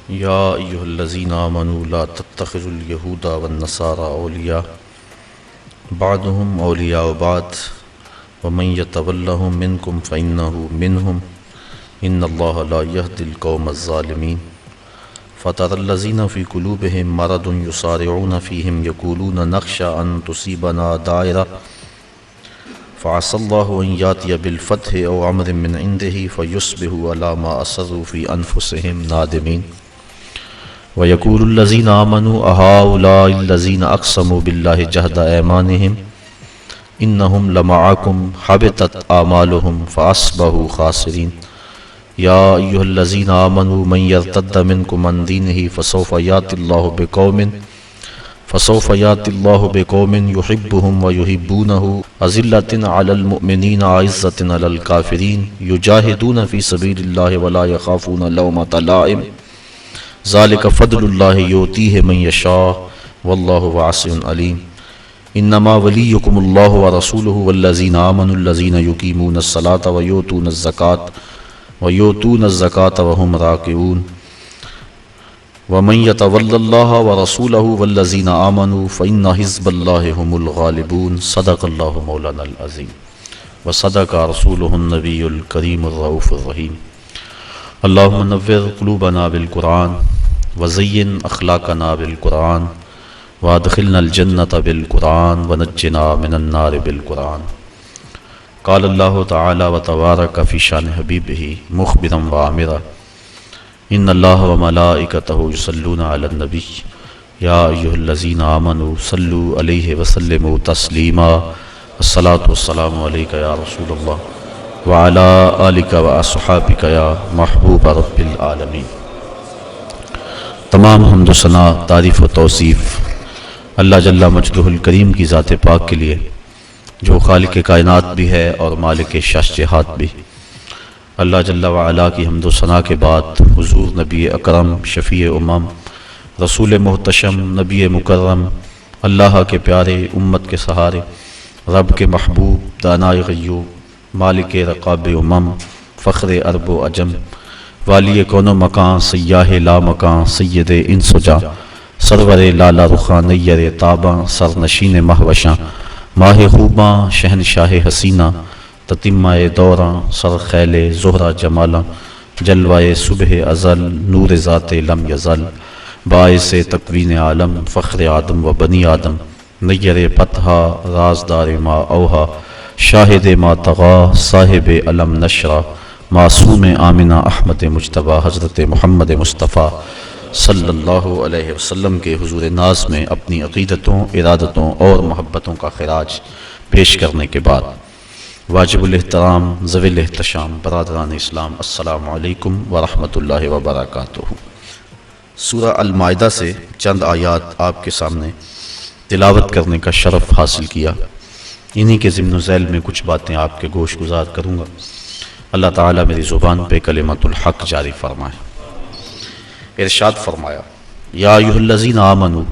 یا ایہا الذین آمنوا لا تتخذوا اليہود والنصارى اولیاء بعضهم اولیاء بعض ومن یتولهم منکم فإنہ منہم ان اللہ لا یہدی القوم الظالمین فتری الذین فی قلوبہم مرض یسارعون فیہم یقولون نخشی ان تصیبنا دائرہ فعسى الله أن يأتي بالفتح أو أمر من عنده فيصبحوا على ما أسروا في أنفسهم نادمين ويقول الذين آمنوا أهؤلاء الذين أقسموا بالله جهد أيمانهم إنهم لمعكم حبطت أعمالهم فأصبحوا خاسرين يا أيها الذين آمنوا من يرتد منكم عن دينه فسوف يأتي الله بقوم يحبهم ويحبونه أذلة على المؤمنين أعزة على الكافرين يجاهدون في سبيل الله ولا يخافون لومة لائم ذلك فضل الله يؤتيه من يشاء والله واسع عليم إنما وليكم الله ورسوله والذين آمنوا الذين يقيمون الصلاة ويؤتون الزكاة وهم راكعون ومن يتول الله ورسوله والذين آمنوا فإن حزب الله هم الغالبون صدق الله مولانا العظيم وصدق رسوله النبي الكريم الرؤوف الرحيم اللهم نور قلوبنا بالقرآن وزين أخلاقنا بالقرآن وادخلنا الجنة بالقرآن ونجنا من النار بالقرآن قال الله تعالى وتبارك في شان حبيبه مخبرا وعامرا ان اللہ وملائکتہ یصلون علی النبی یا ایہا الذین آمنوا صلوا علیہ وسلموا تسلیما الصلاة والسلام علیک یا رسول اللہ وعلی آلک واصحابک یا محبوب رب العالمین۔ تمام حمد و ثنا، تعریف و توصیف اللہ جل مجدہ الکریم کی ذات پاک کے لیے جو خالق کائنات بھی ہے اور مالک شاشجہات بھی۔ اللہ جل وعلا کی حمد و ثنا کے بعد حضور نبی اکرم شفیع امم رسول محتشم نبی مکرم اللہ کے پیارے امت کے سہارے رب کے محبوب دانائے غیوب مالک رقاب امم فخر عرب و عجم والی کون و مکان سیاہ لا مکان سید انس و جاں سرور لالا رخان نیر تاباں سرنشین مہوشاں ماہ خوباں شہنشاہ حسینہ تتمہ دوراں سر خیل زہرہ جمالاں جلوائے صبح ازل نور ذات لم یزل باعث تکوین عالم فخر آدم و بنی آدم نیر فتحہ رازدار ما اوہا شاہد ما تغا صاحب علم نشرہ معصوم آمنہ احمد مجتبیٰ حضرت محمد مصطفیٰ صلی اللہ علیہ وسلم کے حضور ناز میں اپنی عقیدتوں ارادتوں اور محبتوں کا خراج پیش کرنے کے بعد واجب الاحترام ذوی الاحتشام برادران اسلام السلام علیکم ورحمۃ اللہ وبرکاتہ۔ سورہ المائدہ سے چند آیات آپ کے سامنے تلاوت کرنے کا شرف حاصل کیا، انہی کے ضمن و ذیل میں کچھ باتیں آپ کے گوش گزار کروں گا۔ اللہ تعالیٰ میری زبان پہ کلمۃ الحق جاری فرمائے۔ ارشاد فرمایا یا ایھا الذین آمنوا،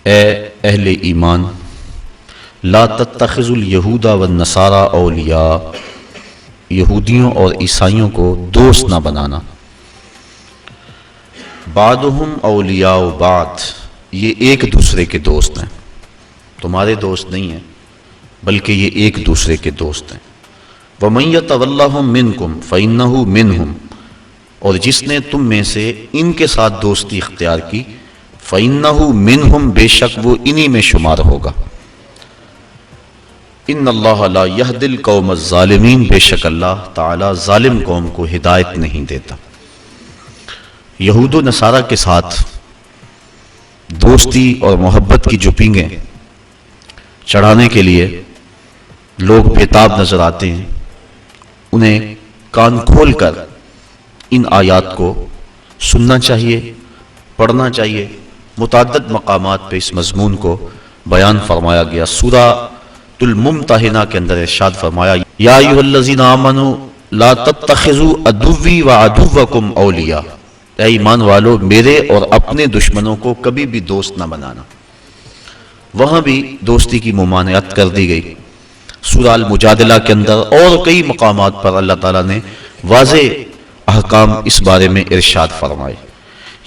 اے اہل ایمان، لا تتخذوا اليہود والنصارى اولیاء، یہودیوں اور عیسائیوں کو دوست نہ بنانا۔ بعضهم اولیاء بعض، یہ ایک دوسرے کے دوست ہیں، تمہارے دوست نہیں ہیں بلکہ یہ ایک دوسرے کے دوست ہیں۔ ومن یتولہم منکم فإنہ منہم، اور جس نے تم میں سے ان کے ساتھ دوستی اختیار کی فإنہ منہم، بے شک وہ انہی میں شمار ہوگا۔ ان اللہ لا یہدی القوم الظالمین، بے شک اللہ تعالی ظالم قوم کو ہدایت نہیں دیتا۔ یہود و نصارہ کے ساتھ دوستی اور محبت کی جو پینگیں چڑھانے کے لیے لوگ بےتاب نظر آتے ہیں، انہیں کان کھول کر ان آیات کو سننا چاہیے، پڑھنا چاہیے۔ متعدد مقامات پہ اس مضمون کو بیان فرمایا گیا۔ سورہ الممتحنہ کے اندر ارشاد فرمایا یا ایھا الذین آمنوا لا تتخذوا عدوی وعدوکم اولیاء، اے ایمان والو میرے اور اپنے دشمنوں کو کبھی بھی دوست نہ بنانا۔ وہاں بھی دوستی کی ممانعت کر دی گئی۔ سورہ المجادلہ کے اندر اور کئی مقامات پر اللہ تعالیٰ نے واضح احکام اس بارے میں ارشاد فرمائے۔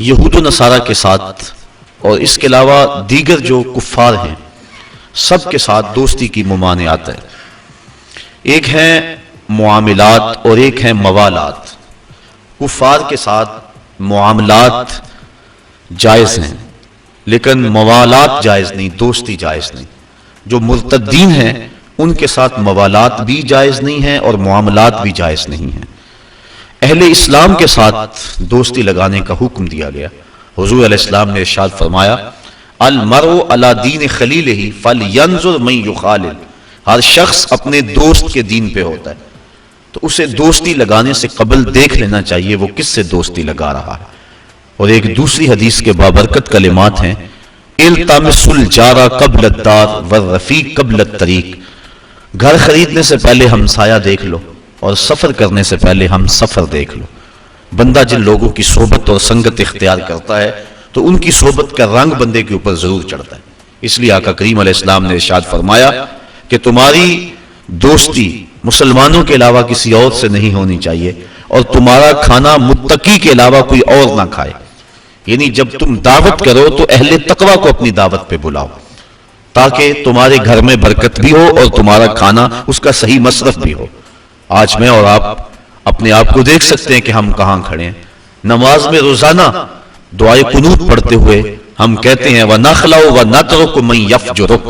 یہود و نصارہ کے ساتھ اور اس کے علاوہ دیگر جو کفار ہیں سب کے ساتھ دوستی کی ممانعت ہے۔ ایک ہے معاملات اور ایک ہے موالات۔ کفار کے ساتھ معاملات جائز ہیں لیکن موالات جائز نہیں، دوستی جائز نہیں۔ جو مرتدین ہیں ان کے ساتھ موالات بھی جائز نہیں ہیں اور معاملات بھی جائز نہیں ہیں۔ اہل اسلام کے ساتھ دوستی لگانے کا حکم دیا گیا۔ حضور علیہ السلام نے ارشاد فرمایا المرء علی دین خلیلہ فلینظر من یخالل، ہر شخص اپنے دوست کے دین پہ ہوتا ہے تو اسے دوستی لگانے سے قبل دیکھ لینا چاہیے وہ کس سے دوستی لگا رہا ہے۔ اور ایک دوسری حدیث کے بابرکت کلمات ہیں التمس الجار قبل الدار والرفیق قبل الطریق، گھر خریدنے سے پہلے ہمسایہ دیکھ لو اور سفر کرنے سے پہلے ہم سفر دیکھ لو۔ بندہ جن لوگوں کی صحبت اور سنگت اختیار کرتا ہے تو ان کی صحبت کا رنگ بندے کے اوپر ضرور چڑھتا ہے۔ اس لیے آقا کریم علیہ السلام نے ارشاد فرمایا کہ تمہاری دوستی مسلمانوں کے علاوہ کسی اور سے نہیں ہونی چاہیے اور تمہارا کھانا متقی کے علاوہ کوئی اور نہ کھائے۔ یعنی جب تم دعوت کرو تو اہل تقوی کو اپنی دعوت پہ بلاؤ تاکہ تمہارے گھر میں برکت بھی ہو اور تمہارا کھانا اس کا صحیح مصرف بھی ہو۔ آج میں اور آپ اپنے آپ کو دیکھ سکتے ہیں کہ ہم کہاں کھڑے ہیں۔ نماز میں روزانہ دعائے قنوت پڑھتے ہوئے ہم کہتے ہیں وَنَخْلَعُ وَنَتْرُكُ مَن يَفْجُرُكَ،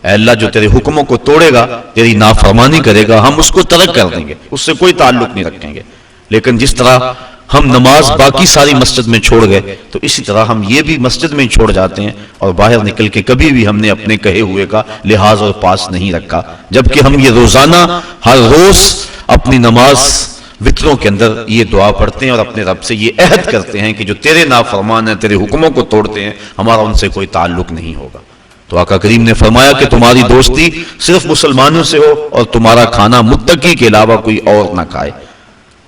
اے اللہ جو تیرے حکموں کو توڑے گا، تیری نافرمانی کرے گا، ہم اس کو ترک کر دیں گے، اس سے کوئی تعلق نہیں رکھیں گے۔ لیکن جس طرح ہم نماز باقی ساری مسجد میں چھوڑ گئے تو اسی طرح ہم یہ بھی مسجد میں چھوڑ جاتے ہیں اور باہر نکل کے کبھی بھی ہم نے اپنے کہے ہوئے کا لحاظ اور پاس نہیں رکھا، جبکہ ہم یہ روزانہ ہر روز اپنی نماز وطروں کے اندر یہ دعا پڑھتے ہیں اور اپنے رب سے یہ عہد کرتے ہیں کہ جو تیرے نافرمان ہیں، تیرے حکموں کو توڑتے ہیں، ہمارا ان سے کوئی تعلق نہیں ہوگا۔ تو آقا کریم نے فرمایا کہ تمہاری دوستی صرف مسلمانوں سے ہو اور تمہارا کھانا متقی کے علاوہ کوئی اور نہ کھائے۔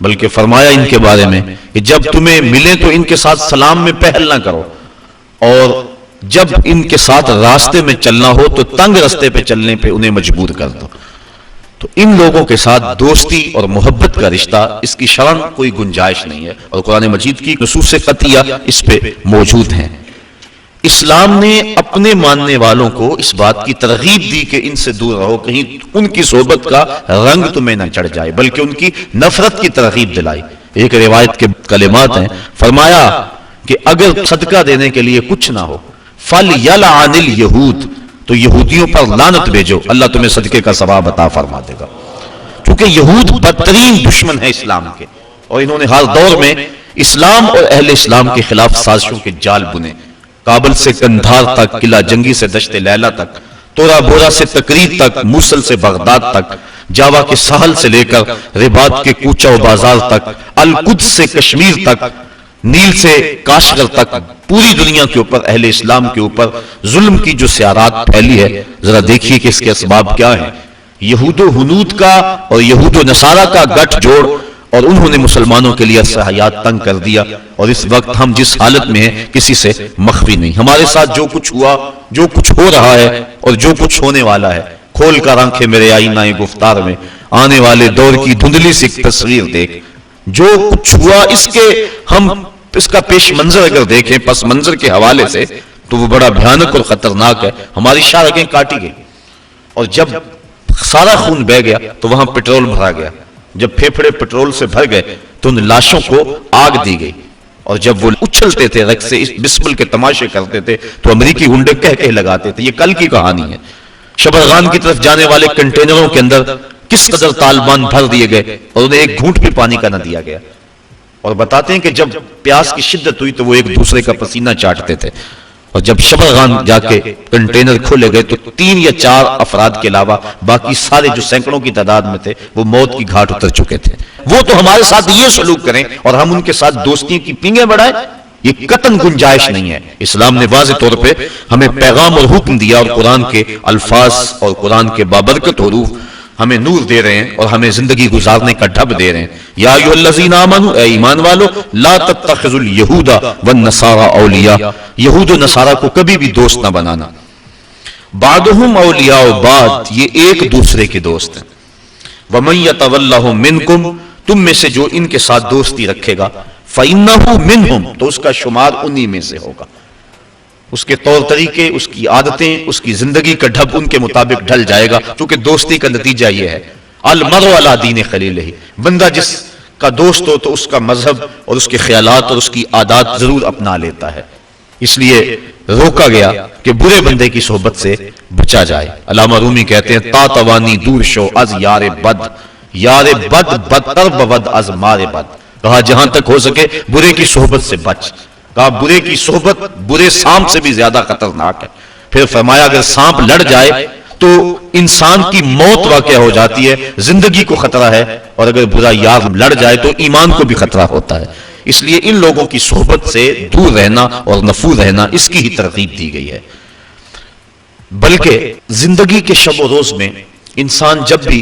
بلکہ فرمایا ان کے بارے میں کہ جب تمہیں ملے تو ان کے ساتھ سلام میں پہل نہ کرو، اور جب ان کے ساتھ راستے میں چلنا ہو تو تنگ راستے پہ چلنے پہ انہیں مجبور کر دو۔ تو ان لوگوں کے ساتھ دوستی اور محبت کا رشتہ، اس کی شرعاً کوئی گنجائش نہیں ہے، اور قرآن مجید کی نصوص قطعیہ اس پہ موجود ہیں۔ اسلام نے اپنے ماننے والوں کو اس بات کی ترغیب دی کہ ان سے دور رہو، کہیں ان کی صحبت کا رنگ تمہیں نہ چڑھ جائے، بلکہ ان کی نفرت کی ترغیب دلائی۔ ایک روایت کے کلمات ہیں، فرمایا کہ اگر صدقہ دینے کے لیے کچھ نہ ہو فَلْيَلْعَنِ الْيَهُودِ، تو یہودیوں پر لعنت بھیجو، اللہ تمہیں صدقے کا ثواب عطا فرما دے گا۔ کیونکہ یہود بدترین دشمن ہے اسلام کے، اور انہوں نے ہر دور میں اسلام اور اہل اسلام کے خلاف سازشوں کے جال بنے۔ کابل سے کندھار تک، قلعہ جنگی سے دشت لیلا تک، تورا بورا سے تقریر تک، موصل سے بغداد تک، جاوا کے ساحل سے لے کر رباط کے کوچہ و بازار تک، القدس سے کشمیر تک، نیل سے کاشغر تک، پوری دنیا کے اوپر اہل اسلام کے اوپر ظلم کی جو سیارات پھیلی ہے، ذرا دیکھیے کہ اس کے اسباب کیا ہیں۔ یہود و ہنود کا اور یہود و نصارہ کا گٹھ جوڑ، اور انہوں نے مسلمانوں کے لیے عرصہ حیات تنگ کر دیا، اور اس وقت ہم جس حالت میں ہیں کسی سے مخفی نہیں۔ ہمارے ساتھ جو کچھ ہوا، جو کچھ ہو رہا ہے اور جو کچھ ہونے والا ہے، کھول کر آنکھیں میرے آئینہ گفتار میں، آنے والے دور کی دھندلی سی تصویر دیکھ۔ جو کچھ ہوا اس کا پیش منظر اگر دیکھیں پس منظر کے حوالے سے تو وہ بڑا بھیانک اور خطرناک ہے۔ ہماری شاہرگیں کاٹی گئی، اور جب سارا خون بہ گیا تو وہاں پٹرول بھرا گیا۔ جب پھیپھڑے پٹرول سے بھر گئے تو ان لاشوں کو آگ دی گئی، اور جب وہ اچھلتے تھے رقص سے بسمل کے تماشے کرتے تھے تو امریکی ہنڈے کہہ لگاتے تھے۔ یہ کل کی کہانی ہے۔ شبرغان کی طرف جانے والے کنٹینروں کے اندر کس قدر طالبان بھر دیے گئے اور انہیں ایک گھونٹ بھی پانی کا نہ دیا گیا، اور بتاتے ہیں کہ جب پیاس کی شدت ہوئی تو وہ ایک دوسرے کا پسینہ چاٹتے تھے، اور جب شبرغان جا کے کنٹینر کھولے گئے تو 3 یا 4 افراد کے علاوہ باقی سارے جو سینکڑوں کی تعداد میں تھے وہ موت کی گھاٹ اتر چکے تھے۔ وہ تو ہمارے ساتھ یہ سلوک کریں اور ہم ان کے ساتھ دوستیوں کی پینگیں بڑھائیں، یہ قطعاً گنجائش نہیں ہے۔ اسلام نے واضح طور پہ ہمیں پیغام اور حکم دیا، اور قرآن کے الفاظ اور قرآن کے بابرکت حروف ہمیں نور دے رہے ہیں اور ہمیں زندگی گزارنے کا ڈھب دے رہے ہیں۔ یا ایھا الذین آمنوا، اے ایمان والو، لا تتخذوا اليہود والنصارى اولیاء، یہود و نصارہ کو کبھی بھی دوست نہ بنانا۔ بعضهم اولیاء بعض، یہ ایک دوسرے کے دوست ہیں۔ ومن یتولھم منکم، تم میں سے جو ان کے ساتھ دوستی رکھے گا، فَإِنَّهُ مِنْهُمْ، تو اس کا شمار انہی میں سے ہوگا. اس کے طور طریقے، اس کی عادتیں، اس کی زندگی کا ڈھب ان کے مطابق ڈھل جائے گا، کیونکہ دوستی کا نتیجہ یہ ہے المرء علی دین خلیلہ، بندہ جس کا دوست ہو تو اس کا مذہب اور اس کے خیالات اور اس کی عادات ضرور اپنا لیتا ہے. اس لیے روکا گیا کہ برے بندے کی صحبت سے بچا جائے. علامہ رومی کہتے ہیں تا توانی دور شو از یار بد، یار بد بدتر بود از مار بد. کہا جہاں تک ہو سکے برے کی صحبت سے بچ. کہا برے کی صحبت برے سانپ سے بھی زیادہ خطرناک ہے. پھر فرمایا اگر سانپ لڑ جائے تو انسان کی موت واقع ہو جاتی ہے، زندگی کو خطرہ ہے، اور اگر برا یار لڑ جائے تو ایمان کو بھی خطرہ ہوتا ہے. اس لیے ان لوگوں کی صحبت سے دور رہنا اور نفور رہنا اس کی ہی ترغیب دی گئی ہے. بلکہ زندگی کے شب و روز میں انسان جب بھی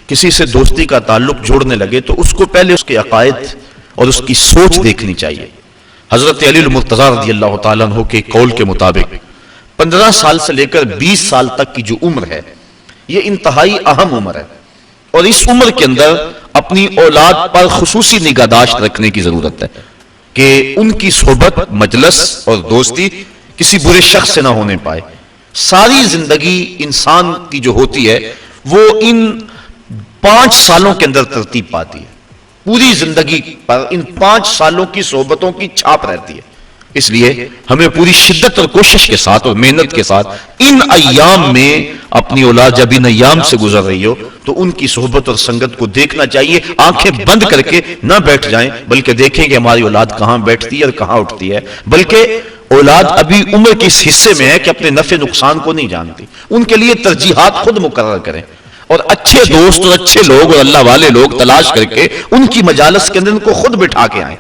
کسی سے دوستی کا تعلق جوڑنے لگے تو اس کو پہلے اس کے عقائد اور اس کی سوچ دیکھنی چاہیے. حضرت علی المرتضیٰ رضی اللہ تعالیٰ عنہ کے قول کے مطابق 15 سال سے لے کر 20 سال تک کی جو عمر ہے یہ انتہائی اہم عمر ہے، اور اس عمر کے اندر اپنی اولاد پر خصوصی نگہداشت رکھنے کی ضرورت ہے کہ ان کی صحبت، مجلس اور دوستی کسی برے شخص سے نہ ہونے پائے. ساری زندگی انسان کی جو ہوتی ہے وہ ان 5 سالوں کے اندر ترتیب پاتی ہے. پوری زندگی پر ان 5 سالوں کی صحبتوں کی چھاپ رہتی ہے. اس لیے ہمیں پوری شدت اور کوشش کے ساتھ اور محنت کے ساتھ ان ایام میں اپنی اولاد جب ان ایام سے گزر رہی ہو تو ان کی صحبت اور سنگت کو دیکھنا چاہیے. آنکھیں بند کر کے نہ بیٹھ جائیں، بلکہ دیکھیں کہ ہماری اولاد کہاں بیٹھتی ہے اور کہاں اٹھتی ہے. بلکہ اولاد ابھی عمر کے اس حصے میں ہے کہ اپنے نفع نقصان کو نہیں جانتی. ان کے لیے ترجیحات خود مقرر کریں، اور اچھے دوست اور اچھے لوگ اور اللہ والے لوگ تلاش کر کے ان کی مجالس کے اندر ان کو خود بٹھا کے آئیں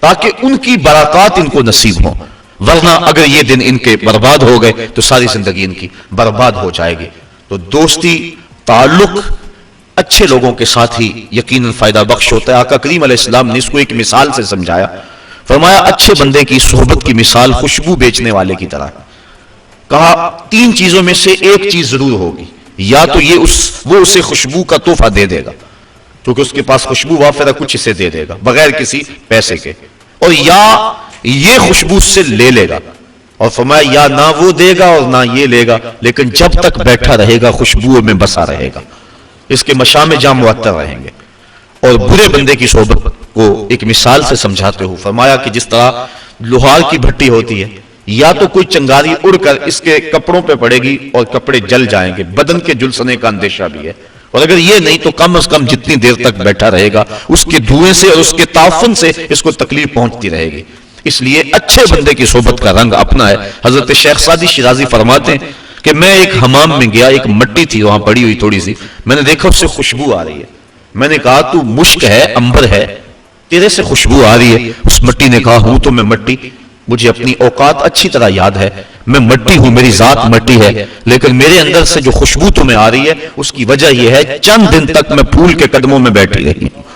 تاکہ ان کی برکات ان کو نصیب ہوں. ورنہ اگر یہ دن ان کے برباد ہو گئے تو ساری زندگی ان کی برباد ہو جائے گی. تو دوستی، تعلق اچھے لوگوں کے ساتھ ہی یقیناً فائدہ بخش ہوتا ہے. آقا کریم علیہ السلام نے اس کو ایک مثال سے سمجھایا. فرمایا اچھے بندے کی صحبت کی مثال خوشبو بیچنے والے کی طرح. کہا 3 چیزوں میں سے ایک چیز ضرور ہوگی، یا تو یہ وہ اسے خوشبو کا تحفہ دے دے گا کیونکہ اس کے پاس خوشبو وافر ہے، کچھ اسے دے دے گا بغیر کسی پیسے کے، اور یا یہ خوشبو سے لے لے گا. اور فرمایا یا نہ وہ دے گا اور نہ یہ لے گا، لیکن جب تک بیٹھا رہے گا خوشبو میں بسا رہے گا، اس کے مشام جام معطر رہیں گے. اور برے بندے کی صحبت کو ایک مثال سے سمجھاتے ہو فرمایا کہ جس طرح لوہار کی بھٹی ہوتی ہے، یا تو کوئی چنگاری اڑ کر اس کے کپڑوں پہ پڑے گی اور کپڑے جل جائیں گے، بدن کے جلسنے کا اندیشہ بھی ہے، اور اگر یہ نہیں تو کم از کم جتنی دیر تک بیٹھا رہے گا اس کے دھوئیں سے اور اس کے تعفن سے اس کو تکلیف پہنچتی رہے گی. اس لیے اچھے بندے کی صحبت کا رنگ اپنا ہے. حضرت شیخ سعدی شیرازی فرماتے ہیں کہ میں ایک حمام میں گیا، ایک مٹی تھی وہاں پڑی ہوئی تھوڑی سی، میں نے دیکھا اس سے خوشبو آ رہی ہے. میں نے کہا تو مشک ہے، انبر ہے، تیرے سے خوشبو آ رہی ہے. اس مٹی نے کہا ہوں تو میں مٹی، مجھے اپنی اوقات اچھی طرح یاد ہے، میں مٹی ہوں، میری ذات مٹی ہے، لیکن میرے اندر سے جو خوشبو تمہیں آ رہی ہے اس کی وجہ یہ ہے چند دن تک میں پھول کے قدموں میں بیٹھی رہی ہوں.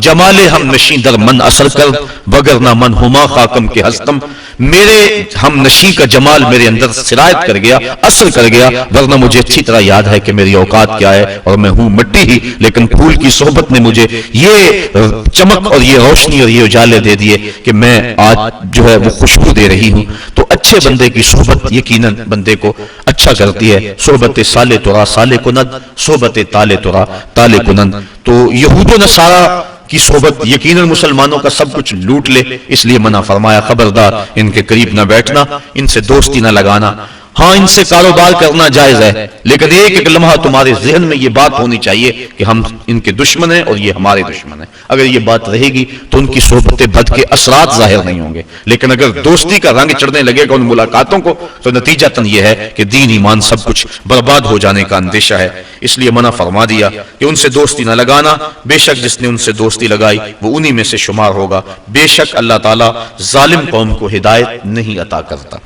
جمالے ہم نشیں در من اثر کر وگرنہ من ہما خاکم کے ہستم. میرے ہم نشیں کا جمال میرے اندر سرایت کر گیا، اثر کر گیا، ورنہ مجھے اچھی طرح یاد ہے کہ میری اوقات کیا ہے اور میں ہوں مٹی ہی. لیکن پھول کی صحبت نے مجھے یہ چمک اور یہ روشنی اور یہ اجالے دے دیے کہ میں آج جو ہے وہ خوشبو دے رہی ہوں. تو اچھے بندے کی صحبت یقیناً بندے کو اچھا کرتی ہے. صحبت صالح ترا صالح کنند، صحبت طالع ترا طالع کنند. تو یہود و نصارہ کی صحبت یقیناً مسلمانوں کا سب کچھ لوٹ لے، اس لیے منع فرمایا خبردار ان کے قریب نہ بیٹھنا، ان سے دوستی نہ لگانا. ہاں ان سے کاروبار کرنا جائز ہے، لیکن ایک ایک لمحہ تمہارے ذہن میں یہ بات ہونی چاہیے کہ ہم ان کے دشمن ہیں اور یہ ہمارے دشمن ہیں. اگر یہ بات رہے گی تو ان کی صحبت بد کے اثرات ظاہر نہیں ہوں گے. لیکن اگر دوستی کا رنگ چڑھنے لگے گا ان ملاقاتوں کو تو نتیجتاً یہ ہے کہ دین ایمان سب کچھ برباد ہو جانے کا اندیشہ ہے. اس لیے منع فرما دیا کہ ان سے دوستی نہ لگانا. بے شک جس نے ان سے دوستی لگائی وہ انہی میں سے شمار ہوگا. بے شک اللہ تعالیٰ ظالم قوم کو ہدایت نہیں عطا کرتا.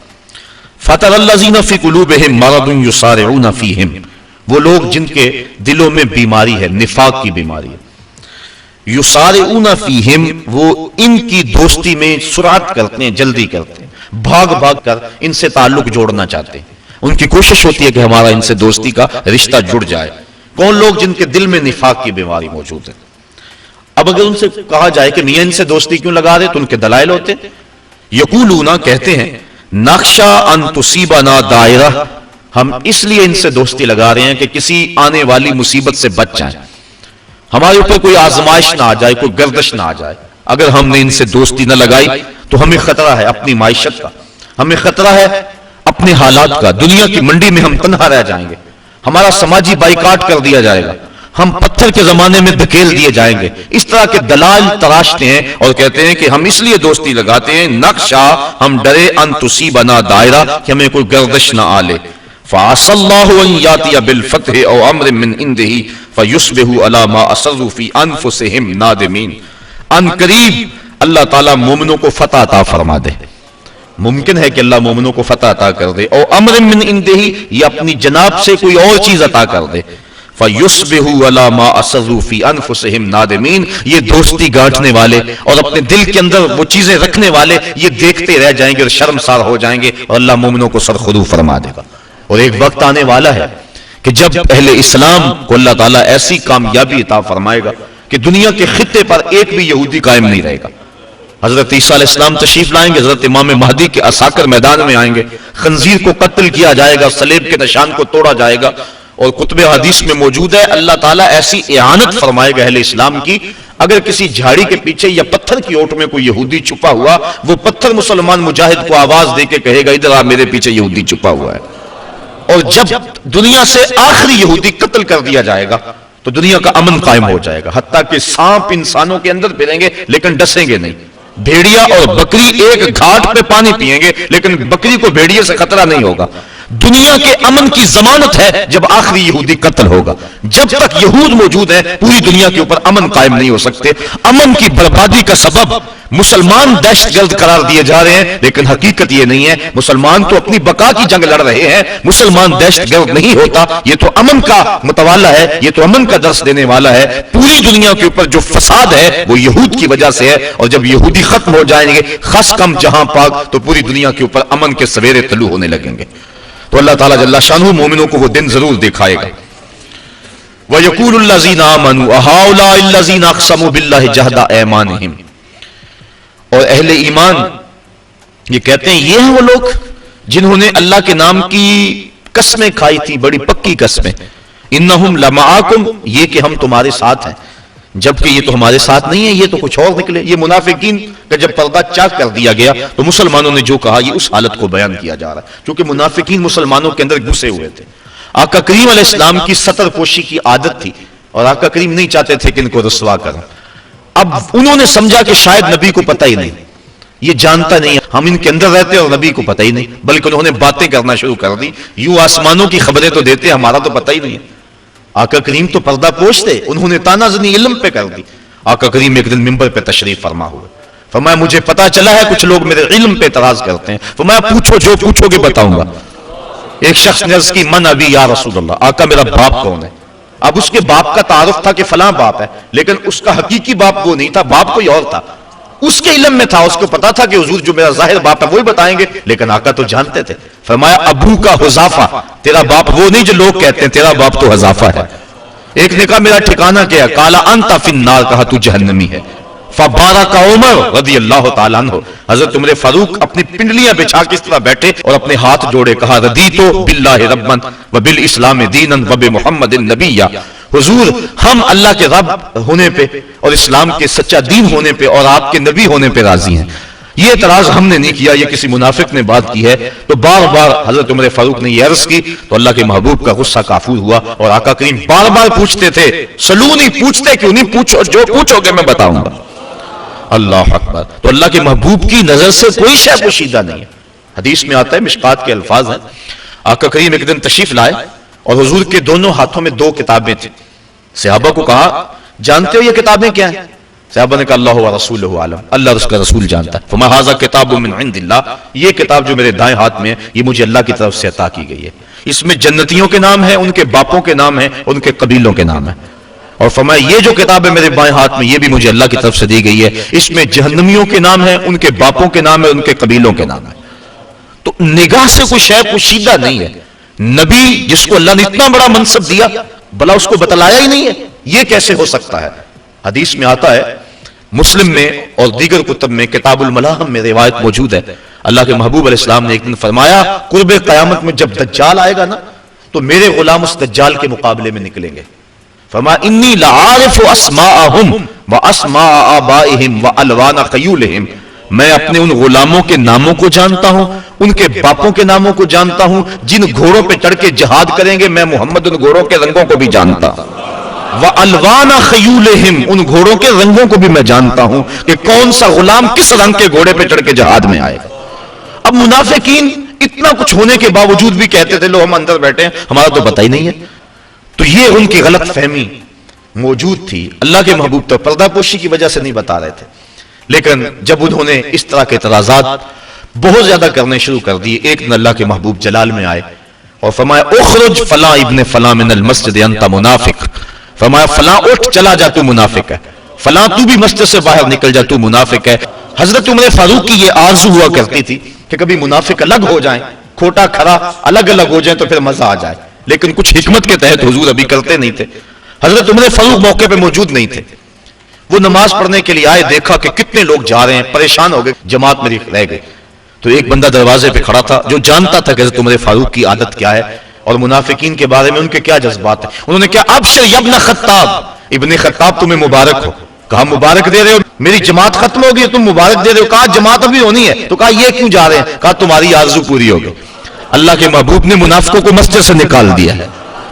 فَتَرَ الَّذِينَ فِي قُلُوبِهِم مَرَضٌ يُسَارِعُونَ فِيهِم، وہ لوگ جن کے دلوں میں بیماری ہے، نفاق کی بیماری ہے. یُسَارِعُونَ فِيهِم، وہ ان کی دوستی میں سرعت کرتے ہیں، جلدی کرتے ہیں، بھاگ بھاگ کر ان سے تعلق جوڑنا چاہتے ہیں. ان کی کوشش ہوتی ہے کہ ہمارا ان سے دوستی کا رشتہ جڑ جائے. کون لوگ؟ جن کے دل میں نفاق کی بیماری موجود ہے. اب اگر ان سے کہا جائے کہ میاں ان سے دوستی کیوں لگا رہے تو ان کے دلائل ہوتے ہیں. یقولون کہتے ہیں نخشا ان تصیبنا دائرہ، ہم اس لیے ان سے دوستی لگا رہے ہیں کہ کسی آنے والی مصیبت سے بچ جائیں، ہمارے اوپر کوئی آزمائش نہ آ جائے، کوئی گردش نہ آ جائے. اگر ہم نے ان سے دوستی نہ لگائی تو ہمیں خطرہ ہے اپنی معیشت کا، ہمیں خطرہ ہے اپنے حالات کا، دنیا کی منڈی میں ہم تنہا رہ جائیں گے، ہمارا سماجی بائیکاٹ کر دیا جائے گا، ہم پتھر کے زمانے میں دھکیل دیے جائیں گے. اس طرح کے دلائل تراشتے ہیں اور کہتے ہیں کہ ہم اس لیے دوستی لگاتے ہیں نقشہ، ہم ڈرے ان تصیبنا دائرہ، کہ ہمیں کوئی گردش نہ آ لے. فَعَسَى اللَّهُ أَن يَأْتِيَ بِالْفَتْحِ أَوْ أَمْرٍ مِّنْ عِندِهِ فَيُصْبِحُوا عَلَى مَا أَسَرُّوا فِي أَنفُسِهِمْ نَادِمِينَ. ان قریب اللہ تعالیٰ مومنوں کو فتح عطا فرما دے. ممکن ہے کہ اللہ مومنوں کو فتح عطا کر دے، اور امر من عنده، یا اپنی جناب سے کوئی اور چیز عطا کر دے. فَيُصْبِحُوا عَلَى مَا أَسَرُّوا فِي أَنفُسِهِمْ نَادِمِينَ. یہ دوستی گانٹھنے والے اور اپنے دل کے اندر وہ چیزیں رکھنے والے یہ دیکھتے رہ جائیں گے اور شرمسار ہو جائیں گے، اور اللہ مومنوں کو سرخرو فرما دے گا. اور ایک وقت آنے والا ہے کہ جب اہل اسلام کو اللہ تعالیٰ ایسی کامیابی عطا فرمائے گا کہ دنیا کے خطے پر ایک بھی یہودی قائم نہیں رہے گا. حضرت عیسیٰ علیہ السلام تشریف لائیں گے، حضرت امام مہدی کے عساکر میدان میں آئیں گے، خنزیر کو قتل کیا جائے گا، صلیب کے نشان کو توڑا جائے گا. اور کتب حدیث میں موجود ہے اللہ تعالیٰ ایسی اعانت فرمائے گا اہل اسلام کی، اگر کسی جھاڑی کے پیچھے یا پتھر کی اوٹ میں کوئی یہودی چھپا ہوا، وہ پتھر مسلمان مجاہد کو آواز دے کے کہے گا ادھر آ، میرے پیچھے یہودی چھپا ہوا ہے. اور جب دنیا سے آخری یہودی قتل کر دیا جائے گا تو دنیا کا امن قائم ہو جائے گا، حتیٰ کہ سانپ انسانوں کے اندر پھریں گے لیکن ڈسیں گے نہیں. بھیڑیا اور بکری ایک گھاٹ پہ پانی پئیں گے لیکن بکری کو بھیڑیے سے خطرہ نہیں ہوگا. دنیا کے امن کی ضمانت ہے جب آخری یہودی قتل ہوگا. جب تک یہود موجود ہیں پوری دنیا کے اوپر امن قائم نہیں ہو سکتے. امن کی بربادی کا سبب مسلمان دہشت گرد قرار دیے جا رہے ہیں، لیکن حقیقت یہ نہیں ہے. مسلمان تو اپنی بقا کی جنگ لڑ رہے ہیں، مسلمان دہشت گرد نہیں ہوتا. یہ تو امن کا متوالا ہے، یہ تو امن کا درس دینے والا ہے. پوری دنیا کے اوپر جو فساد ہے وہ یہود کی وجہ سے ہے، اور جب یہودی ختم ہو جائیں گے خس کم جہاں پاک، تو پوری دنیا کے اوپر امن کے سویرے طلوع ہونے لگیں گے. تو اللہ تعالیٰ جل شانہ مومنوں کو وہ دن ضرور دکھائے گا. وَيَقُولُ الَّذِينَ آمَنُوا أَهَؤُلَاءِ الَّذِينَ أَقْسَمُوا بِاللَّهِ جَهْدَ أَيْمَانِهِمْ. اور اہل ایمان یہ کہتے ہیں یہ ہیں وہ لوگ جنہوں نے اللہ کے نام کی قسمیں کھائی تھی، بڑی پکی قسمیں. إِنَّهُمْ لَمَعَكُمْ، یہ کہ ہم تمہارے ساتھ ہیں، جبکہ یہ تو ہمارے ساتھ نہیں ہے، یہ تو کچھ اور نکلے. یہ منافقین کا جب پردہ چاک کر دیا گیا تو مسلمانوں نے جو کہا یہ اس حالت کو بیان کیا جا رہا ہے، کیونکہ منافقین مسلمانوں کے اندر گھسے ہوئے تھے. آقا کریم علیہ السلام کی ستر پوشی کی عادت تھی، اور آقا کریم نہیں چاہتے تھے کہ ان کو رسوا کریں. اب انہوں نے سمجھا کہ شاید نبی کو پتہ ہی نہیں، یہ جانتا نہیں، ہم ان کے اندر رہتے اور نبی کو پتہ ہی نہیں، بلکہ انہوں نے باتیں کرنا شروع کر دی. یوں آسمانوں کی خبریں تو دیتے، ہمارا تو پتہ ہی نہیں ہے. آقا کریم تو پردہ پوش تھے، انہوں نے تانا زنی علم پہ کر دی. آقا کریم ایک دن منبر پہ تشریف فرما ہوئے، فرمایا مجھے پتا چلا ہے کچھ لوگ میرے علم پہ اعتراض کرتے ہیں. فرمایا پوچھو، جو پوچھو گے بتاؤں گا. ایک شخص نے عرض کی من ابی یا رسول اللہ، آقا میرا باپ کون ہے؟ اب اس کے باپ کا تعارف تھا کہ فلاں باپ ہے، لیکن اس کا حقیقی باپ وہ نہیں تھا، باپ کوئی اور تھا. اس کے علم میں تھا، اس کو پتا تھا کہ حضور جو میرا ظاہر باپ ہے وہی بتائیں گے، لیکن آقا تو جانتے تھے. فرمایا ابو کا حذافہ، تیرا باپ وہ نہیں جو لوگ کہتے ہیں، تیرا باپ تو حذافہ ہے. ایک نے کہا میرا ٹھکانہ کیا ہے؟ قال انت فی النار، کہا تو جہنمی ہے. فبارک عمر رضی اللہ تعالیٰ عنہ، حضرت عمر فاروق اپنی پنڈلیاں بچھا کے اس طرح بیٹھے اور اپنے ہاتھ جوڑے، کہا رضیت باللہ ربا وبالاسلام دینا وبمحمد نبیا. حضور ہم اللہ کے رب ہونے پہ اور اسلام کے سچا دین ہونے پہ اور آپ کے نبی ہونے پہ راضی ہیں. یہ اعتراض ہم نے نہیں کیا، یہ کسی منافق نے بات کی ہے. تو بار بار حضرت عمر فاروق نے یہ عرض کی تو اللہ کے محبوب کا غصہ کافور ہوا، اور آقا کریم بار بار پوچھتے تھے. سلونی، پوچھتے کیوں نہیں؟ پوچھو، جو پوچھو گے میں بتاؤں گا. اللہ اکبر. تو اللہ کے محبوب کی نظر سے کوئی شے پوشیدہ نہیں ہے. حدیث میں آتا ہے، مشکات کے الفاظ ہیں، آقا کریم ایک دن تشریف لائے اور حضور کے دونوں ہاتھوں میں دو کتابیں تھیں. صحابہ کو کہا جانتے ہو یہ کتابیں کیا ہیں؟ صحابہ نے کہا اللہ و رسولہ عالم، اللہ اور اس کا رسول جانتا ہے. فما ھذا کتاب من عند اللہ، یہ کتاب جو میرے دائیں ہاتھ میں ہے یہ مجھے اللہ کی طرف سے عطا کی گئی ہے. اس میں جنتیوں کے نام ہیں، ان کے باپوں کے نام ہیں، ان کے قبیلوں کے نام ہیں. اور فرمایا یہ جو کتاب ہے میرے بائیں ہاتھ میں یہ بھی مجھے اللہ کی طرف سے دی گئی ہے، اس میں جہنمیوں کے نام ہیں، ان کے باپوں کے نام ہیں، ان کے قبیلوں کے نام ہیں. تو نگاہ سے کوئی شے پوشیدہ نہیں ہے. نبی جس کو اللہ نے اتنا بڑا منصب دیا بھلا اس کو بتلایا ہی نہیں ہے، یہ کیسے ہو سکتا ہے؟ حدیث میں آتا ہے، مسلم میں اور دیگر کتب میں کتاب الملاحم میں روایت موجود ہے، اللہ کے محبوب علیہ السلام نے ایک دن فرمایا قرب قیامت میں جب دجال آئے گا نا تو میرے غلام اس دجال کے مقابلے میں نکلیں گے. فرمایا انی لعارف اسماءہم واسماء آبائہم والوان خیولہم، میں اپنے ان غلاموں کے ناموں کو جانتا ہوں، ان کے باپوں کے ناموں کو جانتا ہوں، جن گھوڑوں پہ چڑھ کے جہاد کریں گے میں محمد ان گھوڑوں کے رنگوں کو بھی جانتا ہوں، وَأَلْوَانَ خَيُولِهِمْ، ان گھوڑوں کے رنگوں کو بھی میں جانتا ہوں کہ کون سا غلام کس رنگ کے گھوڑے پہ چڑھ کے جہاد میں آئے گا. اب منافقین اتنا کچھ ہونے کے باوجود بھی کہتے تھے لو ہم اندر بیٹھے ہیں، ہمارا تو پتہ ہی نہیں ہے. تو یہ ان کی غلط فہمی موجود تھی. اللہ کے محبوب تو پردہ پوشی کی وجہ سے نہیں بتا رہے تھے، لیکن جب انہوں نے اس طرح کے اعتراضات بہت زیادہ کرنے شروع کر دیے، ایک دن اللہ کے محبوب جلال میں آئے اور فرمایا اخرج فلاں ابن فلاں من المسجد انت منافق، فرمایا فلاں اٹھ چلا جا تو منافق ہے، فلاں تو بھی مسجد سے باہر نکل جا تو منافق ہے. حضرت عمر فاروق کی یہ آرزو ہوا کرتی تھی کہ کبھی منافق الگ ہو جائیں، کھوٹا کھرا الگ الگ ہو جائیں تو پھر مزہ آ جائے، لیکن کچھ حکمت کے تحت حضور ابھی کرتے نہیں تھے. حضرت عمر فاروق موقع پہ موجود نہیں تھے، وہ نماز پڑھنے کے لیے آئے، دیکھا کہ کتنے لوگ جا رہے ہیں، پریشان ہو گئے، جماعت میری رہ گئی. تو ایک بندہ دروازے پہ کھڑا تھا جو جانتا تھا کہ حضرت عمر فاروق کی عادت کیا ہے اور منافقین کے بارے میں ان کے کیا جذبات ہیں. انہوں نے کہا ابشر یا ابن خطاب، ابن خطاب تمہیں مبارک ہو. کہا مبارک دے رہے ہو، میری جماعت ختم ہوگی تم مبارک دے رہے ہو. کہا جماعت ابھی ہونی ہے. تو کہا یہ کیوں جا رہے ہیں؟ کہا تمہاری آرزو پوری ہوگی. اللہ کے محبوب نے منافقوں کو مسجد سے نکال دیا ہے.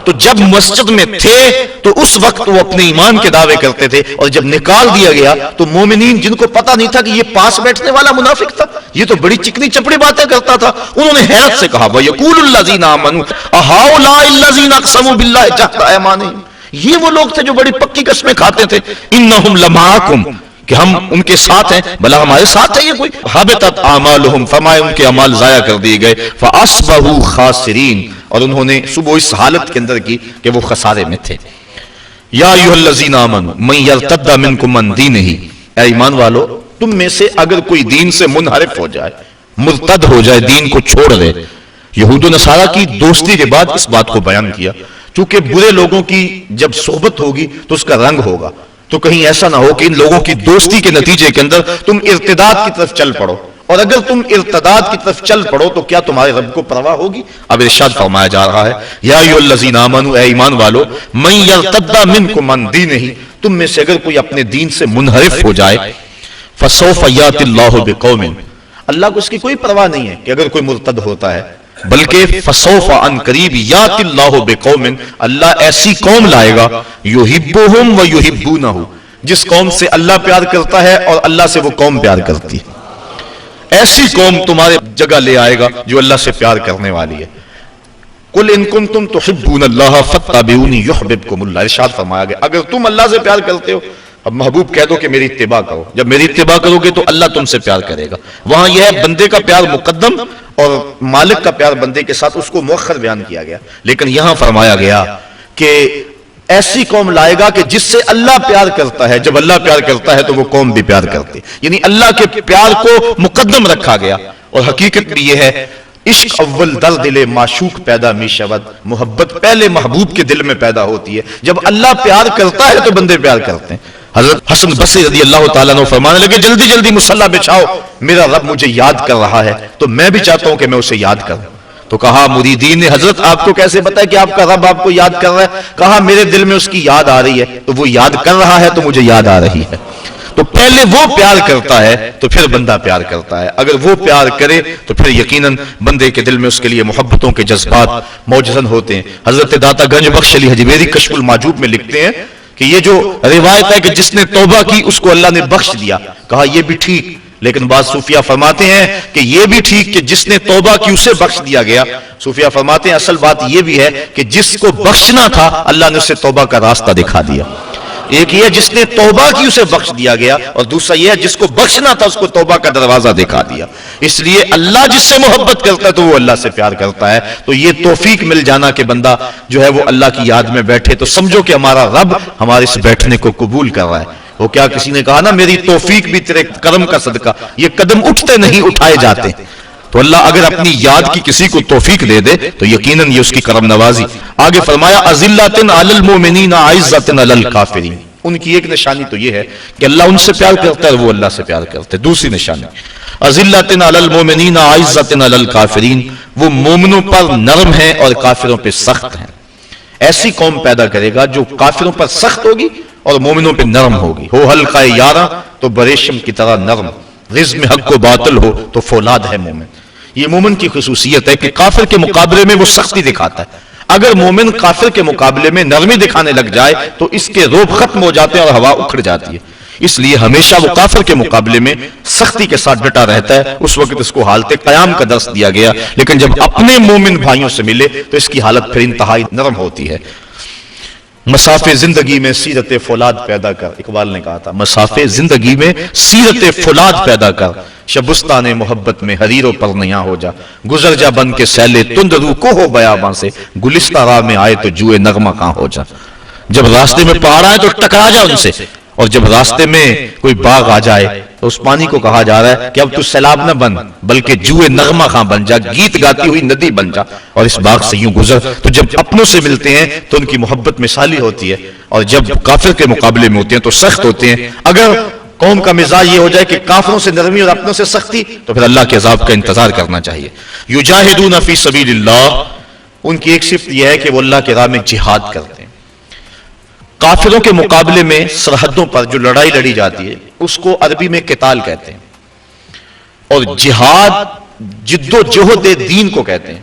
تو جب مسجد میں تھے تو اس وقت وہ اپنے ایمان کے دعوے کرتے تھے، اور جب نکال دیا گیا تو مومنین جن کو پتہ نہیں تھا کہ یہ پاس بیٹھنے والا منافق تھا، یہ تو بڑی چکنی چپڑی باتیں کرتا تھا، انہوں نے حیرت سے کہا وَيَقُولُ الَّذِينَ آمَنُوا أَهَٰؤُلَاءِ الَّذِينَ أَقْسَمُوا بِاللَّهِ جَهْدَ أَيْمَانِهِمْ، یہ وہ لوگ تھے جو بڑی پکی قسمیں کھاتے تھے، إِنَّهُمْ لَمَعَكُمْ، کہ ہم ان کے ساتھ ہیں. بھلا ہمارے ساتھ ہے یہ کوئی؟ حبطت اعمالهم، فرمائے ان کے اعمال ضائع کر دیے گئے. فاصبحوا خاسرین، اور انہوں نے صبح اس حالت کے اندر کی کہ وہ خسارے میں تھے. یا ایھا الذین آمنوا من یرتد منکم عن دینہ، اے ایمان والو تم میں سے اگر کوئی دین سے منحرف ہو جائے، مرتد ہو جائے، دین کو چھوڑ دے. یہود و نصارہ کی دوستی کے بعد اس بات کو بیان کیا، چونکہ برے لوگوں کی جب صحبت ہوگی تو اس کا رنگ ہوگا، تو کہیں ایسا نہ ہو کہ ان لوگوں کی دوستی کے نتیجے کے اندر تم ارتداد کی طرف چل پڑو، اور اگر تم ارتداد کی طرف چل پڑو تو کیا تمہارے رب کو پرواہ ہوگی؟ اب ارشاد فرمایا جا رہا ہے یا ایھا الذین آمنوا، اے ایمان والو، من یرتد منکم عن دینہ، تم میں سے اگر کوئی اپنے دین سے منحرف ہو جائے، فسوف یاتی اللہ بقوم، اللہ کو اس کی کوئی پرواہ نہیں ہے کہ اگر کوئی مرتد ہوتا ہے، بلکہ فسوف ان قریب یاتی اللہ بقوم، اللہ ایسی قوم لائے گا یحبہم ویحبونہ، جس قوم سے اللہ پیار کرتا ہے اور اللہ سے وہ قوم پیار کرتی ہے. ایسی قوم تمہارے جگہ لے آئے گا جو اللہ سے پیار کرنے والی ہے. قل ان کنتم تحبون اللہ فاتبعونی یحببکم اللہ، ارشاد فرمایا گیا اگر تم اللہ سے پیار کرتے ہو، اب محبوب کہہ دو کہ میری اتباع کرو، جب میری اتباع کرو گے تو اللہ تم سے پیار کرے گا. وہاں یہ ہے بندے کا پیار مقدم اور مالک کا پیار بندے کے ساتھ، اس کو مؤخر بیان کیا گیا. لیکن یہاں فرمایا گیا کہ ایسی قوم لائے گا کہ جس سے اللہ پیار کرتا ہے، جب اللہ پیار کرتا ہے تو وہ قوم بھی پیار کرتی، یعنی اللہ کے پیار کو مقدم رکھا گیا. اور حقیقت بھی یہ ہے عشق اول در دل معشوق پیدا می شود، محبت پہلے محبوب کے دل میں پیدا ہوتی ہے. جب اللہ پیار کرتا ہے تو بندے پیار کرتے ہیں. حضرت حسن بصری رضی اللہ تعالیٰ عنہ فرمانے لگے جلدی جلدی مصلی بچھاؤ، میرا رب مجھے یاد کر رہا ہے تو میں بھی چاہتا ہوں کہ میں اسے یاد کروں. تو کہا مریدین نے حضرت آپ کو کیسے پتا ہے کہ آپ کا رب آپ کو یاد کر رہا ہے؟ کہا میرے دل میں اس کی یاد آ رہی ہے، تو وہ یاد کر رہا ہے تو مجھے یاد آ رہی ہے. تو پہلے وہ پیار کرتا ہے تو پھر بندہ پیار کرتا ہے. اگر وہ پیار کرے تو پھر یقیناً بندے کے دل میں اس کے لیے محبتوں کے جذبات موجزن ہوتے ہیں. حضرت داتا گنج بخش علی حجویری کشف المعجوب میں لکھتے ہیں کہ یہ جو روایت ہے کہ جس نے توبہ کی اس کو اللہ نے بخش دیا، کہا یہ بھی ٹھیک، لیکن بعض صوفیہ فرماتے ہیں کہ یہ بھی ٹھیک کہ جس نے توبہ کی اسے بخش دیا گیا. صوفیہ فرماتے ہیں اصل بات یہ بھی ہے کہ جس کو بخشنا تھا اللہ نے اسے توبہ کا راستہ دکھا دیا. ایک یہ جس نے توبہ کی اسے بخش دیا گیا، اور دوسرا یہ جس کو بخشنا تھا اس کو توبہ کا دروازہ دکھا دیا. اس لیے اللہ جس سے محبت کرتا ہے تو وہ اللہ سے پیار کرتا ہے. تو یہ توفیق مل جانا کہ بندہ جو ہے وہ اللہ کی یاد میں بیٹھے، تو سمجھو کہ ہمارا رب ہمارے اس بیٹھنے کو قبول کر رہا ہے. وہ کیا کسی نے کہا نا میری توفیق بھی تیرے کرم کا صدقہ، یہ قدم اٹھتے نہیں اٹھائے جاتے. تو اللہ اگر اپنی یاد کی کسی کو توفیق دے دے تو یقیناً یہ اس کی کرم نوازی. آگے فرمایا اذلۃ علی المؤمنین عزۃ علی الکافرین، ان کی ایک نشانی تو یہ ہے کہ اللہ ان سے پیار کرتا ہے اور وہ اللہ سے پیار کرتے ہیں. دوسری نشانی اذلۃ علی المؤمنین عزۃ علی الکافرین، وہ مومنوں پر نرم ہیں اور کافروں پہ سخت ہیں. ایسی قوم پیدا کرے گا جو کافروں پر سخت ہوگی اور مومنوں پہ نرم ہوگی. ہو حلقہ یاراں تو بریشم کی طرح نرم، رزق میں حق و باطل ہو تو فولاد ہے مومن. یہ مومن کی خصوصیت ہے کہ کافر کے مقابلے میں وہ سختی دکھاتا ہے. اگر مومن کافر کے مقابلے میں نرمی دکھانے لگ جائے تو اس کے روب ختم ہو جاتے ہیں اور ہوا اکھڑ جاتی ہے. اس لیے ہمیشہ وہ کافر کے مقابلے میں سختی کے ساتھ ڈٹا رہتا ہے. اس وقت اس کو حالت قیام کا درس دیا گیا، لیکن جب اپنے مومن بھائیوں سے ملے تو اس کی حالت پھر انتہائی نرم ہوتی ہے. مسافے زندگی میں سیرت فولاد پیدا کر، اقبال نے کہا تھا مسافے زندگی میں سیرت فولاد پیدا کر، شبستان محبت میں حریر و پرنیاں ہو جا، گزر جا بن کے سیلے تند رو کو ہو بیاباں سے، گلستہ راہ میں آئے تو جوئے نغمہ کہاں ہو جا. جب راستے میں پہاڑ آئے تو ٹکرا جا ان سے، اور جب راستے میں کوئی باغ آ جائے تو اس پانی کو کہا جا رہا ہے کہ اب تو سیلاب نہ بن بلکہ جوئے نغمہ خاں بن جا، گیت گاتی ہوئی ندی بن جا اور اس باغ سے یوں گزر. تو جب اپنوں سے ملتے ہیں تو ان کی محبت مثالی ہوتی ہے، اور جب کافر کے مقابلے میں ہوتے ہیں تو سخت ہوتے ہیں. اگر قوم کا مزاج یہ ہو جائے کہ کافروں سے نرمی اور اپنوں سے سختی تو پھر اللہ کے عذاب کا انتظار کرنا چاہیے. یجاہدون فی سبیل اللہ، ان کی ایک صفت یہ ہے کہ وہ اللہ کے راہ میں جہاد کرتے ہیں. کافروں کے مقابلے میں سرحدوں پر جو لڑائی لڑی جاتی ہے اس کو عربی میں قتال کہتے ہیں، اور جہاد جد و جہد دین کو کہتے ہیں.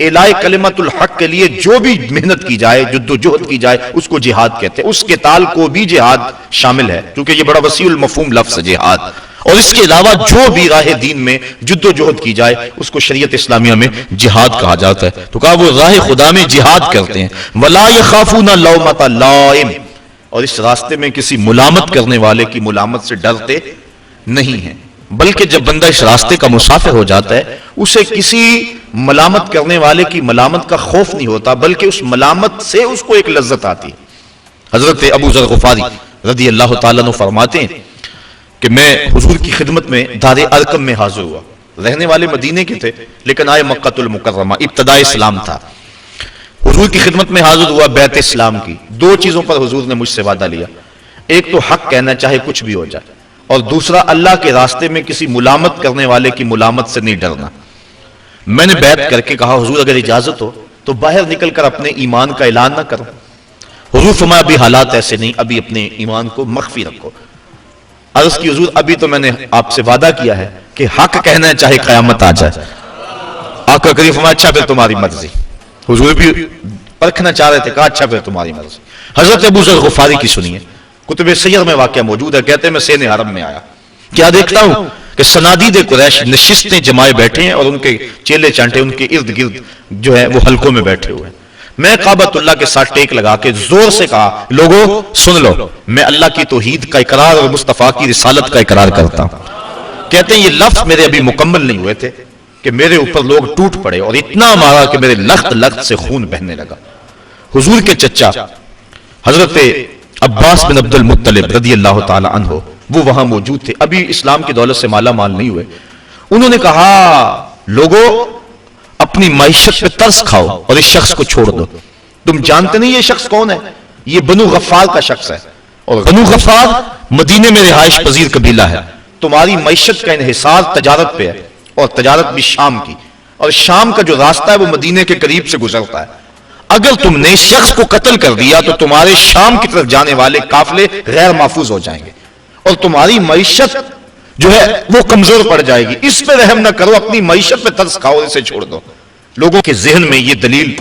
اعلاء کلمت الحق کے لیے جو بھی محنت کی جائے، جد و جہد کی جائے، اس کو جہاد کہتے ہیں. اس قتال کو بھی جہاد شامل ہے کیونکہ یہ بڑا وسیع المفہوم لفظ ہے جہاد. اور اس کے علاوہ جو بھی راہ دین میں جد و جہد کی جائے اس کو شریعت اسلامیہ میں جہاد کہا جاتا ہے. تو کہا وہ راہ خدا میں جہاد کرتے ہیں. وَلَا يَخَافُونَ لَوْمَةَ لَائِمٍ، اور اس راستے میں کسی ملامت کرنے والے کی ملامت سے ڈرتے نہیں ہیں. بلکہ جب بندہ اس راستے کا مسافر ہو جاتا ہے اسے کسی ملامت کرنے والے کی ملامت کا خوف نہیں ہوتا، بلکہ اس ملامت سے اس کو ایک لذت آتی ہے. حضرت ابو ذر غفاری رضی اللہ تعالیٰ عنہ فرماتے ہیں کہ میں حضور کی خدمت میں دار ارقم میں حاضر ہوا. رہنے والے مدینے کے تھے لیکن آئے مکہ المکرمہ، ابتداء اسلام تھا. حضور کی خدمت میں حاضر ہوا بیعت اسلام کی. دو چیزوں پر حضور نے مجھ سے وعدہ لیا، ایک تو حق کہنا چاہے کچھ بھی ہو جائے، اور دوسرا اللہ کے راستے میں کسی ملامت کرنے والے کی ملامت سے نہیں ڈرنا. میں نے بیعت کر کے کہا حضور اگر اجازت ہو تو باہر نکل کر اپنے ایمان کا اعلان نہ کروں. حضور فرمایا ابھی حالات ایسے نہیں، ابھی اپنے ایمان کو مخفی رکھو. عرض کی حضور ابھی تو میں نے آپ سے وعدہ کیا ہے کہ حق کہنا ہے چاہے قیامت آ جائے. آقا کریم فرمایا اچھا پھر تمہاری مرضی. حضور بھی پرکھنا چاہ رہے تھے، کہا اچھا پھر تمہاری مرضی. حضرت ابو ذر غفاری کی سنیے، کتب سیر میں واقعہ موجود ہے. کہتے ہیں میں سین حرم میں آیا، کیا دیکھتا ہوں کہ صنادید قریش نشستیں جمائے بیٹھے ہیں اور ان کے چیلے چانٹے ان کے ارد گرد جو ہے وہ حلقوں میں بیٹھے ہوئے ہیں. میں کعبۃ اللہ کے ساتھ ٹیک لگا کے زور سے کہا لوگوں سن لو، میں اللہ کی توحید کا اقرار اور مصطفیٰ کی رسالت کا اقرار کرتا ہوں. کہتے ہیں یہ لفظ میرے ابھی مکمل نہیں ہوئے تھے کہ میرے اوپر لوگ ٹوٹ پڑے اور اتنا مارا کہ میرے لخت لخت سے خون بہنے لگا. حضور کے چچا حضرت عباس بن عبد المطلب رضی اللہ تعالی عنہ وہ وہاں موجود تھے، ابھی اسلام کی دولت سے مالا مال نہیں ہوئے. انہوں نے کہا لوگوں اپنی معیشت پہ ترس کھاؤ اور اس شخص کو چھوڑ دو. تم جانتے نہیں یہ شخص کون ہے؟ یہ بنو غفار کا شخص ہے، اور بنو غفار مدینے میں رہائش پذیر قبیلہ ہے. تمہاری معیشت کا انحصار تجارت پہ ہے، اور تجارت بھی شام کی، اور شام کا جو راستہ ہے وہ مدینے کے قریب سے گزرتا ہے. اگر تم نے اس شخص کو قتل کر دیا تو تمہارے شام کی طرف جانے والے قافلے غیر محفوظ ہو جائیں گے اور تمہاری معیشت جو ہے وہ کمزور پڑ جائے گی. اس پہ رحم نہ کرو، اپنی معیشت پہ ترس کھاؤ، اسے چھوڑ دو. لوگوں کے ذہن میں یہ دلیل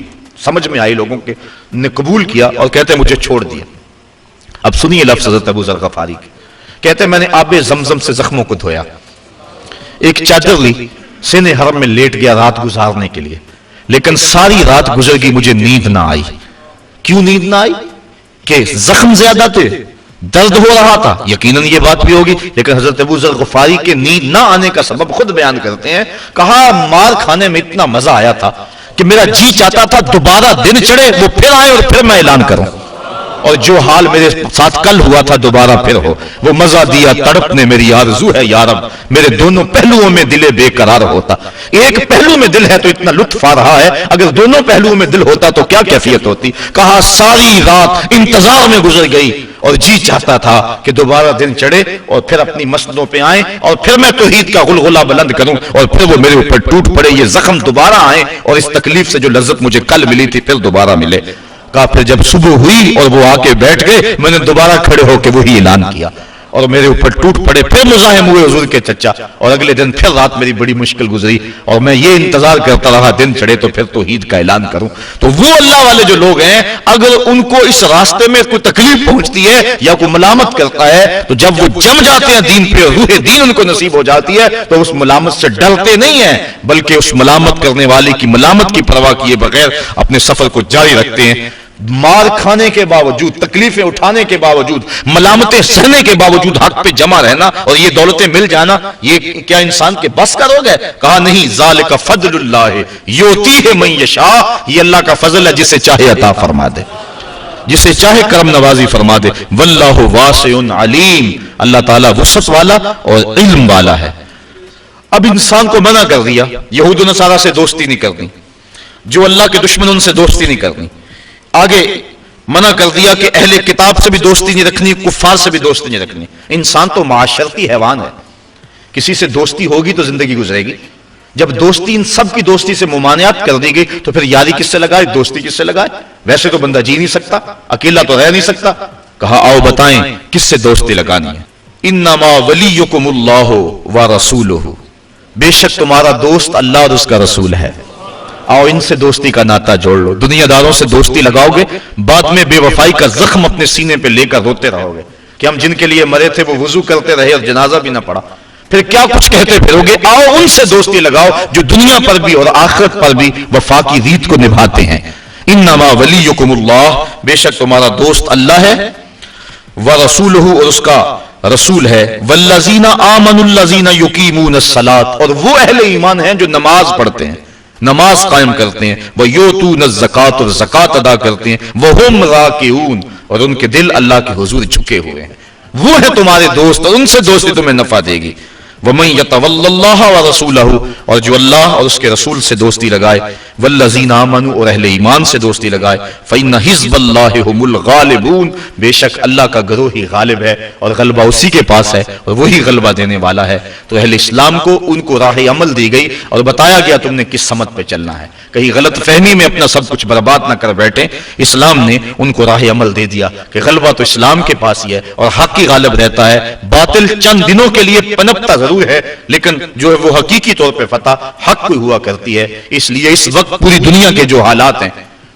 سمجھ میں آئی، لوگوں کے نے قبول کیا اور کہتے ہیں مجھے چھوڑ دیا. اب سنیے لفظ حضرت ابو ذر غفاری کے. کہتے ہیں میں نے آب زمزم سے زخموں کو دھویا، ایک چادر لی، سین حرم میں لیٹ گیا رات گزارنے کے لیے، لیکن ساری رات گزر گئی مجھے نیند نہ آئی. کیوں نیند نہ آئی؟ کہ زخم زیادہ تھے، درد ہو رہا تھا. یقیناً یہ بات بھی ہوگی، لیکن حضرت ابو ذر غفاری کے نیند نہ آنے کا سبب خود بیان کرتے ہیں. کہا مار کھانے میں اتنا مزہ آیا تھا کہ میرا جی چاہتا تھا دوبارہ دن چڑھے، وہ پھر آئے اور پھر میں اعلان کروں. اور جو حال میرے ساتھ کل ہوا تھا دوبارہ پھر ہو. وہ مزہ دیا تڑپ نے میری آرزو ہے یا رب میرے دونوں پہلوؤں میں دل بے قرار ہوتا. ایک پہلو میں دل ہے تو اتنا لطف آ رہا ہے, اگر دونوں پہلوؤں میں دل ہوتا تو کیا کیفیت ہوتی. کہا ساری رات انتظار میں گزر گئی اور جی چاہتا تھا کہ دوبارہ دن چڑھے اور پھر اپنی مسجدوں پہ آئیں اور پھر میں توحید کا غلغلہ بلند کروں اور پھر وہ میرے اوپر ٹوٹ پڑے, یہ زخم دوبارہ آئیں اور اس تکلیف سے جو لذت مجھے کل ملی تھی پھر دوبارہ ملے. کہا پھر جب صبح ہوئی اور وہ آ کے بیٹھ گئے میں نے دوبارہ کھڑے ہو کے وہی اعلان کیا اور میرے اوپر ٹوٹ پڑے. پھر مزاحم ہوئے حضور کے چچا اور اگلے دن پھر رات میری بڑی مشکل گزری اور میں یہ انتظار کرتا رہا دن چڑھے تو پھر توحید کا اعلان کروں. تو وہ اللہ والے جو لوگ ہیں اگر ان کو اس راستے میں کوئی تکلیف پہنچتی ہے یا کوئی ملامت کرتا ہے تو جب وہ جم جاتے ہیں دین پہ, روح دین ان کو نصیب ہو جاتی ہے تو اس ملامت سے ڈرتے نہیں ہیں بلکہ اس ملامت کرنے والے کی ملامت کی پرواہ کیے بغیر اپنے سفر کو جاری رکھتے ہیں. مار کھانے کے باوجود, تکلیفیں اٹھانے کے باوجود, ملامتیں سہنے کے باوجود حق پہ جمع رہنا اور یہ دولتیں مل جانا, یہ کیا انسان کے بس کا روگ ہے؟ کہا نہیں, ذالک فضل اللہ یؤتیہ من یشاء, یہ اللہ کا فضل ہے جسے چاہے عطا فرما دے, جسے چاہے کرم نوازی فرما دے. واللہ واسع علیم, اللہ تعالیٰ وسعت والا اور علم والا ہے. اب انسان کو منع کر دیا یہود و نصارہ سے دوستی نہیں کرنی, جو اللہ کے دشمن ان سے دوستی نہیں کرنی. آگے منع کر دیا کہ اہل کتاب سے بھی دوستی نہیں رکھنی, کفار سے بھی دوستی نہیں رکھنی. انسان تو معاشرتی حیوان ہے, کسی سے دوستی ہوگی تو زندگی گزرے گی. جب دوستی ان سب کی دوستی سے ممانعت کر دی گئی تو پھر یاری کس سے لگائے, دوستی کس سے لگائے؟ ویسے تو بندہ جی نہیں سکتا, اکیلا تو رہ نہیں سکتا. کہا آؤ بتائیں کس سے دوستی لگانی ہے. انما ولیکم اللہ ورسولہ, بے شک تمہارا دوست اللہ اور اس کا رسول ہے. آؤ ان سے دوستی کا ناطہ جوڑ لو. دنیا داروں سے دوستی لگاؤ گے بعد میں بے وفائی کا زخم اپنے سینے پہ لے کر روتے رہو گے کہ ہم جن کے لیے مرے تھے وہ وضو کرتے رہے اور جنازہ بھی نہ پڑا. پھر کیا کچھ کہتے پھرو گے. آؤ ان سے دوستی لگاؤ جو دنیا پر بھی اور آخرت پر بھی وفا کی ریت کو نبھاتے ہیں. انما ولیکم اللہ, بے شک تمہارا دوست اللہ ہے, ورسولہ, اور اس کا رسول ہے, والذین آمنوا الذین یقیمون الصلاۃ, اور وہ اہل ایمان ہیں جو نماز پڑھتے ہیں, نماز قائم کرتے ہیں, وَيُؤْتُونَ الزَّكَاةَ, اور زکات ادا کرتے ہیں, وَهُمْ رَاكِعُونَ, اور ان کے دل اللہ کے حضور جھکے ہوئے ہیں. وہ ہے تمہارے دوست اور ان سے دوستی تمہیں نفع دے گی. وَمَن يَتَوَلَّ اللَّهَ وَرَسُولَهُ, اور جو اللہ اور اس کے رسول سے دوستی لگائے, وَالَّذِينَ آمَنُوا, اور اہل ایمان سے دوستی لگائے, فَإِنَّ حِزْبَ اللَّهِ هُمُ الْغَالِبُونَ, بے شک اللہ کا گروہ ہی غالب ہے اور غلبہ اسی کے پاس ہے اور وہی غلبہ دینے والا ہے. تو اہل اسلام کو ان کو راہ عمل دی گئی اور بتایا گیا تم نے کس سمت پہ چلنا ہے, کہیں غلط فہمی میں اپنا سب کچھ برباد نہ کر بیٹھے. اسلام نے ان کو راہ عمل دے دیا کہ غلبہ تو اسلام کے پاس ہی ہے اور حق ہی غالب رہتا ہے. باطل چند دنوں کے لیے پنپتا ضرور ہے لیکن جو ہے وہ حقیقی طور پہ فتح حق کو ہوا کرتی ہے. اس لیے اس وقت پوری دنیا کے جو حالات ہیں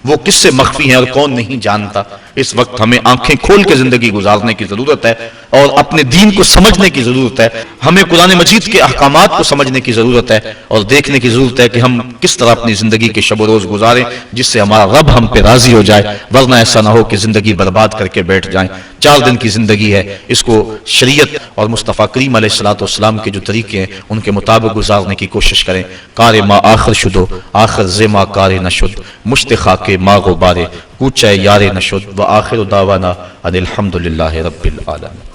وہ کس سے مخفی ہیں اور کون نہیں جانتا. اس وقت ہمیں آنکھیں کھول کے زندگی گزارنے کی ضرورت ہے اور اپنے دین کو سمجھنے کی ضرورت ہے. ہمیں قرآن مجید کے احکامات کو سمجھنے کی ضرورت ہے اور دیکھنے کی ضرورت ہے کہ ہم کس طرح اپنی زندگی کے شب و روز گزاریں جس سے ہمارا رب ہم پہ راضی ہو جائے, ورنہ ایسا نہ ہو کہ زندگی برباد کر کے بیٹھ جائیں. 4 دن کی زندگی ہے, اس کو شریعت اور مصطفیٰ کریم علیہ الصلوۃ والسلام کے جو طریقے ہیں ان کے مطابق گزارنے کی کوشش کریں. کار ما آخر شدو آخر زما کار نشد, مشت خاک ما غبارے کوچہ یار نشد, و آخر دعوانا ان الحمد للہ رب العالمین.